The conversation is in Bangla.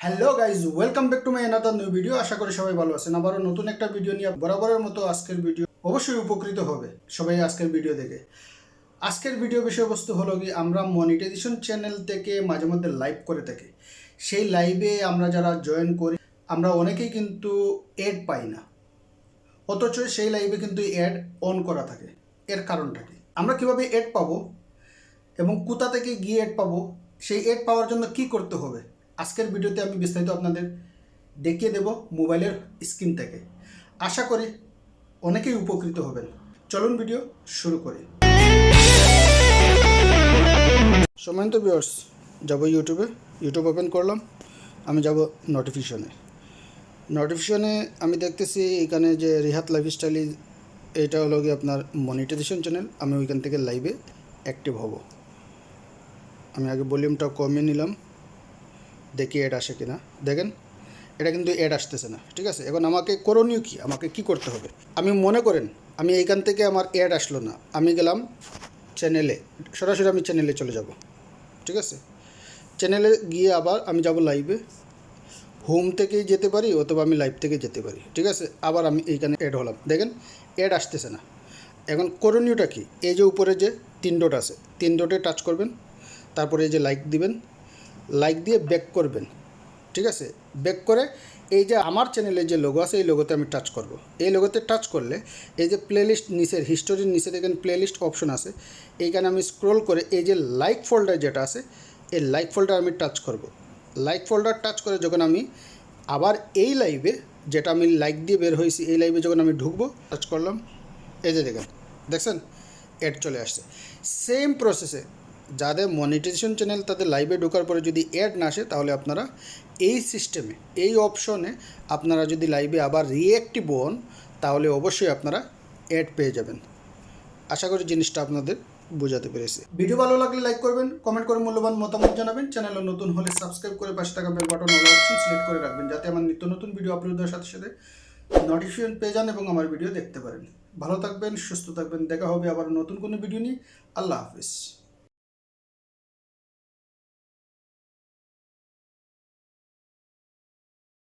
Hello guys, welcome back to my another new video. আশা করি সবাই ভালো আছেন। আবারও নতুন একটা ভিডিও নিয়ে বরাবরের মতো আজকের ভিডিও অবশ্যই উপকৃত হবে সবাই আজকের ভিডিও দেখে। আজকের ভিডিও বিষয়বস্তু হলো কি, আমরা মনিটাইজেশন চ্যানেল থেকে মাঝে মধ্যে লাইভ করে থাকি। সেই লাইভে আমরা যারা জয়েন করি, আমরা অনেকেই কিন্তু অ্যাড পাই না, অথচ সেই লাইভে কিন্তু অ্যাড অন করা থাকে। এর কারণটা কি, আমরা কিভাবে অ্যাড পাবো এবং কোথা থেকে গিয়ে অ্যাড পাবো, সেই অ্যাড পাওয়ার জন্য কি করতে হবে, আজকের ভিডিওতে আমি বিস্তারিত আপনাদের দেখিয়ে দেব মোবাইলের স্ক্রিন থেকে। আশা করি অনেকেই উপকৃত হবেন। চলুন ভিডিও শুরু করি। সম্মানিত ভিউয়ার্স, যাব ইউটিউব ওপেন করলাম। আমি যাব নোটিফিকেশনে আমি দেখতেছি এখানে যে রিহাত লাইফস্টাইল, এটা হলো কি আপনার মনিটাইজেশন চ্যানেল। আমি ওইখান থেকে লাইভে অ্যাক্টিভ হব। আমি আগে ভলিউমটা কমিয়ে নিলাম, দেখি অ্যাড আসে কিনা। দেখেন, এটা কিন্তু অ্যাড আসতেছে না। ঠিক আছে, এখন আমাকে করণীয় কি, আমাকে কি করতে হবে? আমি মনে করেন আমি এইখান থেকে আমার অ্যাড আসলো না, আমি গেলাম চ্যানেলে, সরাসরি আমি চ্যানেলে চলে যাব। ঠিক আছে, চ্যানেলে গিয়ে আবার আমি যাব লাইভে। হোম থেকেই যেতে পারি অথবা আমি লাইভ থেকে যেতে পারি। ঠিক আছে, আবার আমি এইখানে অ্যাড হলাম। দেখেন অ্যাড আসতেছে না। এখন করণীয়টা কি, এই যে উপরে যে 3 ডট আছে, 3 ডটে টাচ করবেন, তারপরে এই যে লাইক দিবেন, লাইক দিয়ে ব্যাক করবেন। ঠিক আছে, ব্যাক করে এই যে আমার চ্যানেলের যে লোগো আছে, এই লোগোতে আমি টাচ করব। এই লোগোতে টাচ করলে এই যে প্লেলিস্ট নিচের হিস্টোরির নিচে দেখেন প্লেলিস্ট অপশন আছে, এইখানে আমি স্ক্রল করে এই যে লাইক ফোল্ডার যেটা আছে, এই লাইক ফোল্ডার আমি টাচ করব। লাইক ফোল্ডার টাচ করে যখন আমি আবার এই লাইভে, যেটা আমি লাইক দিয়ে বের হয়েছি, এই লাইভে যখন আমি ঢুকবো, টাচ করলাম, এই যে দেখছেন অ্যাড চলে আসছে। সেম প্রসেসে যাদের মনিটাইজেশন চ্যানেল, তাদের লাইভে ঢোকার পরে যদি অ্যাড না আসে, তাহলে আপনারা এই সিস্টেমে, এই অপশনে আপনারা যদি লাইভে আবার রিঅ্যাক্টিভ হন, তাহলে অবশ্যই আপনারা অ্যাড পেয়ে যাবেন। আশা করি জিনিসটা আপনাদের বোঝাতে পেরেছি। ভিডিও ভালো লাগলে লাইক করবেন, কমেন্ট করে মূল্যবান মতামত জানাবেন। চ্যানেলে নতুন হলে সাবস্ক্রাইব করে পাশে থাকা bell button all option select করে রাখবেন, যাতে আমার নিত্য নতুন ভিডিও আপলোড দেওয়ার সাথে সাথে নোটিফিকেশন পেয়ে যান এবং আমার ভিডিও দেখতে পারেন। ভালো থাকবেন, সুস্থ থাকবেন। দেখা হবে আবার নতুন কোনো ভিডিও নিয়ে। আল্লাহ হাফিজ।